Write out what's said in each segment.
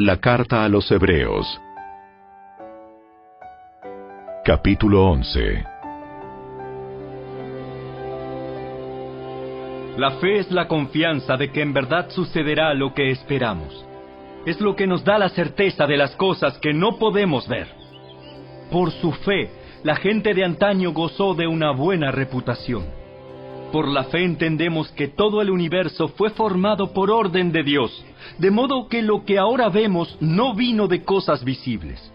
La carta a los Hebreos, capítulo 11. La fe es la confianza de que en verdad sucederá lo que esperamos. Es lo que nos da la certeza de las cosas que no podemos ver. Por su fe, la gente de antaño gozó de una buena reputación. Por la fe entendemos que todo el universo fue formado por orden de Dios, de modo que lo que ahora vemos no vino de cosas visibles.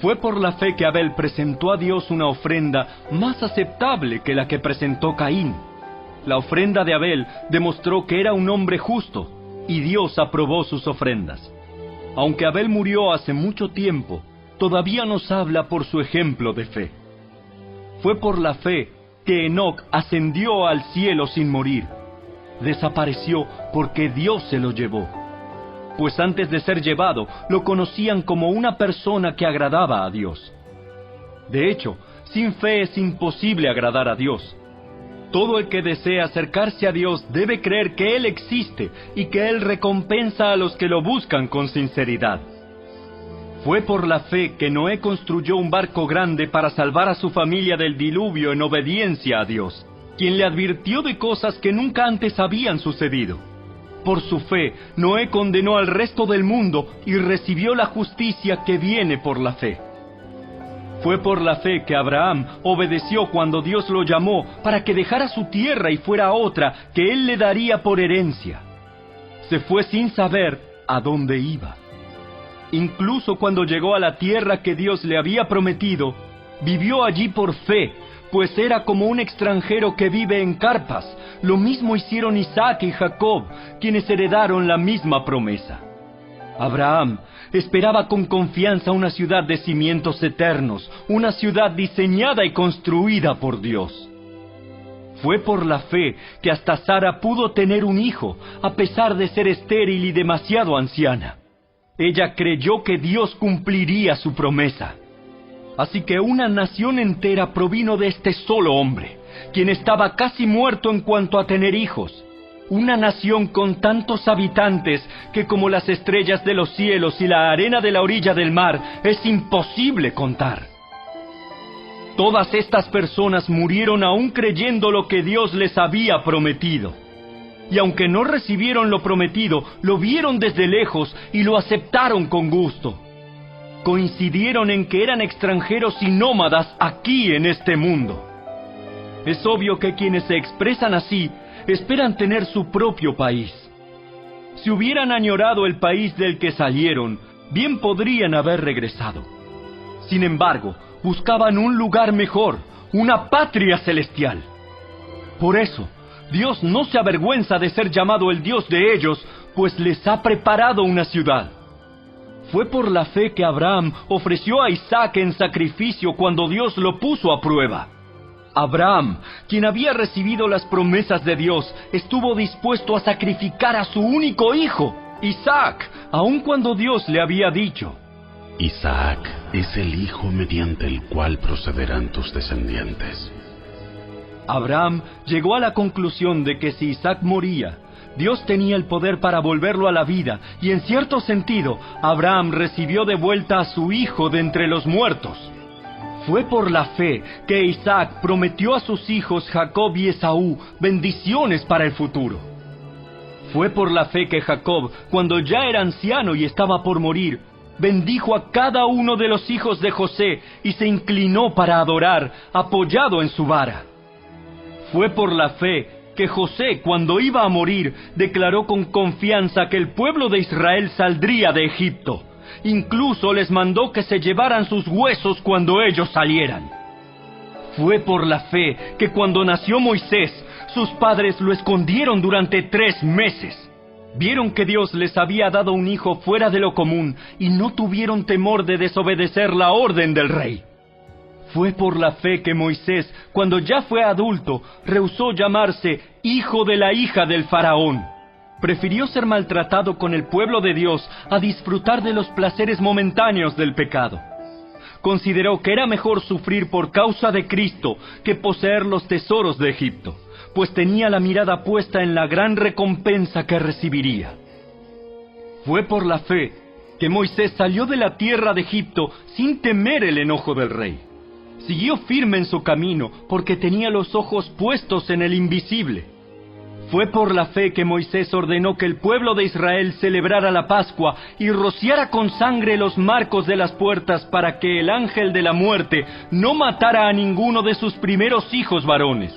Fue por la fe que Abel presentó a Dios una ofrenda más aceptable que la que presentó Caín. La ofrenda de Abel demostró que era un hombre justo, y Dios aprobó sus ofrendas. Aunque Abel murió hace mucho tiempo, todavía nos habla por su ejemplo de fe. Fue por la fe que Enoc ascendió al cielo sin morir. Desapareció porque Dios se lo llevó. Pues antes de ser llevado, lo conocían como una persona que agradaba a Dios. De hecho, sin fe es imposible agradar a Dios. Todo el que desea acercarse a Dios debe creer que Él existe y que Él recompensa a los que lo buscan con sinceridad. Fue por la fe que Noé construyó un barco grande para salvar a su familia del diluvio en obediencia a Dios, quien le advirtió de cosas que nunca antes habían sucedido. Por su fe, Noé condenó al resto del mundo y recibió la justicia que viene por la fe. Fue por la fe que Abraham obedeció cuando Dios lo llamó para que dejara su tierra y fuera a otra que él le daría por herencia. Se fue sin saber a dónde iba. Incluso cuando llegó a la tierra que Dios le había prometido, vivió allí por fe, pues era como un extranjero que vive en carpas. Lo mismo hicieron Isaac y Jacob, quienes heredaron la misma promesa. Abraham esperaba con confianza una ciudad de cimientos eternos, una ciudad diseñada y construida por Dios. Fue por la fe que hasta Sara pudo tener un hijo, a pesar de ser estéril y demasiado anciana. Ella creyó que Dios cumpliría su promesa. Así que una nación entera provino de este solo hombre, quien estaba casi muerto en cuanto a tener hijos. Una nación con tantos habitantes que como las estrellas de los cielos y la arena de la orilla del mar es imposible contar. Todas estas personas murieron aún creyendo lo que Dios les había prometido. Y aunque no recibieron lo prometido, lo vieron desde lejos y lo aceptaron con gusto. Coincidieron en que eran extranjeros y nómadas aquí en este mundo. Es obvio que quienes se expresan así esperan tener su propio país. Si hubieran añorado el país del que salieron, bien podrían haber regresado. Sin embargo, buscaban un lugar mejor, una patria celestial. Por eso, Dios no se avergüenza de ser llamado el Dios de ellos, pues les ha preparado una ciudad. Fue por la fe que Abraham ofreció a Isaac en sacrificio cuando Dios lo puso a prueba. Abraham, quien había recibido las promesas de Dios, estuvo dispuesto a sacrificar a su único hijo, Isaac, aun cuando Dios le había dicho: Isaac es el hijo mediante el cual procederán tus descendientes. Abraham llegó a la conclusión de que si Isaac moría, Dios tenía el poder para volverlo a la vida, y en cierto sentido, Abraham recibió de vuelta a su hijo de entre los muertos. Fue por la fe que Isaac prometió a sus hijos Jacob y Esaú bendiciones para el futuro. Fue por la fe que Jacob, cuando ya era anciano y estaba por morir, bendijo a cada uno de los hijos de José y se inclinó para adorar, apoyado en su vara. Fue por la fe que José, cuando iba a morir, declaró con confianza que el pueblo de Israel saldría de Egipto. Incluso les mandó que se llevaran sus huesos cuando ellos salieran. Fue por la fe que cuando nació Moisés, sus padres lo escondieron durante 3 meses. Vieron que Dios les había dado un hijo fuera de lo común y no tuvieron temor de desobedecer la orden del rey. Fue por la fe que Moisés, cuando ya fue adulto, rehusó llamarse hijo de la hija del faraón. Prefirió ser maltratado con el pueblo de Dios a disfrutar de los placeres momentáneos del pecado. Consideró que era mejor sufrir por causa de Cristo que poseer los tesoros de Egipto, pues tenía la mirada puesta en la gran recompensa que recibiría. Fue por la fe que Moisés salió de la tierra de Egipto sin temer el enojo del rey. Siguió firme en su camino porque tenía los ojos puestos en el invisible. Fue por la fe que Moisés ordenó que el pueblo de Israel celebrara la Pascua y rociara con sangre los marcos de las puertas para que el ángel de la muerte no matara a ninguno de sus primeros hijos varones.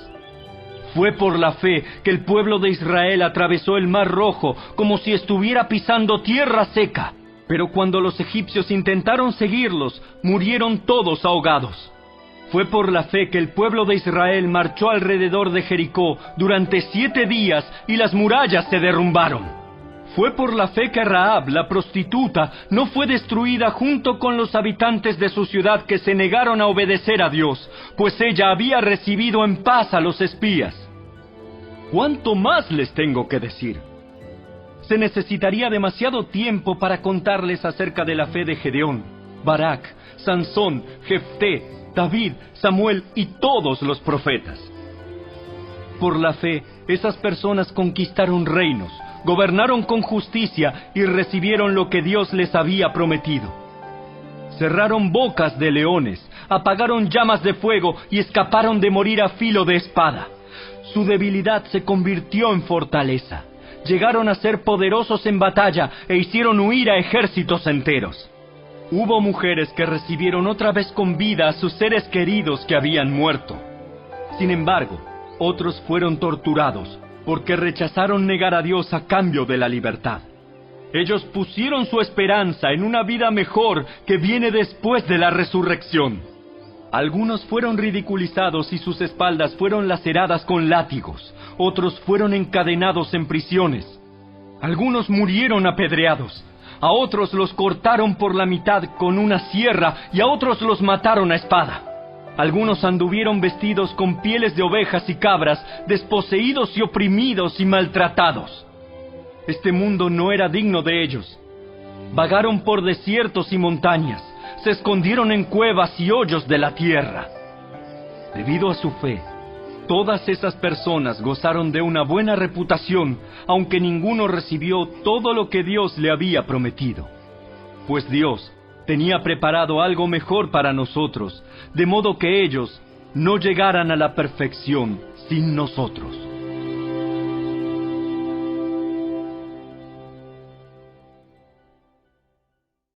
Fue por la fe que el pueblo de Israel atravesó el Mar Rojo como si estuviera pisando tierra seca. Pero cuando los egipcios intentaron seguirlos, murieron todos ahogados. Fue por la fe que el pueblo de Israel marchó alrededor de Jericó durante 7 días y las murallas se derrumbaron. Fue por la fe que Rahab, la prostituta, no fue destruida junto con los habitantes de su ciudad que se negaron a obedecer a Dios, pues ella había recibido en paz a los espías. ¿Cuánto más les tengo que decir? Se necesitaría demasiado tiempo para contarles acerca de la fe de Gedeón, Barak, Sansón, Jefté, David, Samuel y todos los profetas. Por la fe, esas personas conquistaron reinos, gobernaron con justicia y recibieron lo que Dios les había prometido. Cerraron bocas de leones, apagaron llamas de fuego y escaparon de morir a filo de espada. Su debilidad se convirtió en fortaleza. Llegaron a ser poderosos en batalla e hicieron huir a ejércitos enteros. Hubo mujeres que recibieron otra vez con vida a sus seres queridos que habían muerto. Sin embargo, otros fueron torturados porque rechazaron negar a Dios a cambio de la libertad. Ellos pusieron su esperanza en una vida mejor que viene después de la resurrección. Algunos fueron ridiculizados y sus espaldas fueron laceradas con látigos. Otros fueron encadenados en prisiones. Algunos murieron apedreados. A otros los cortaron por la mitad con una sierra y a otros los mataron a espada. Algunos anduvieron vestidos con pieles de ovejas y cabras, desposeídos y oprimidos y maltratados. Este mundo no era digno de ellos. Vagaron por desiertos y montañas, se escondieron en cuevas y hoyos de la tierra. Debido a su fe, todas esas personas gozaron de una buena reputación, aunque ninguno recibió todo lo que Dios le había prometido. Pues Dios tenía preparado algo mejor para nosotros, de modo que ellos no llegaran a la perfección sin nosotros.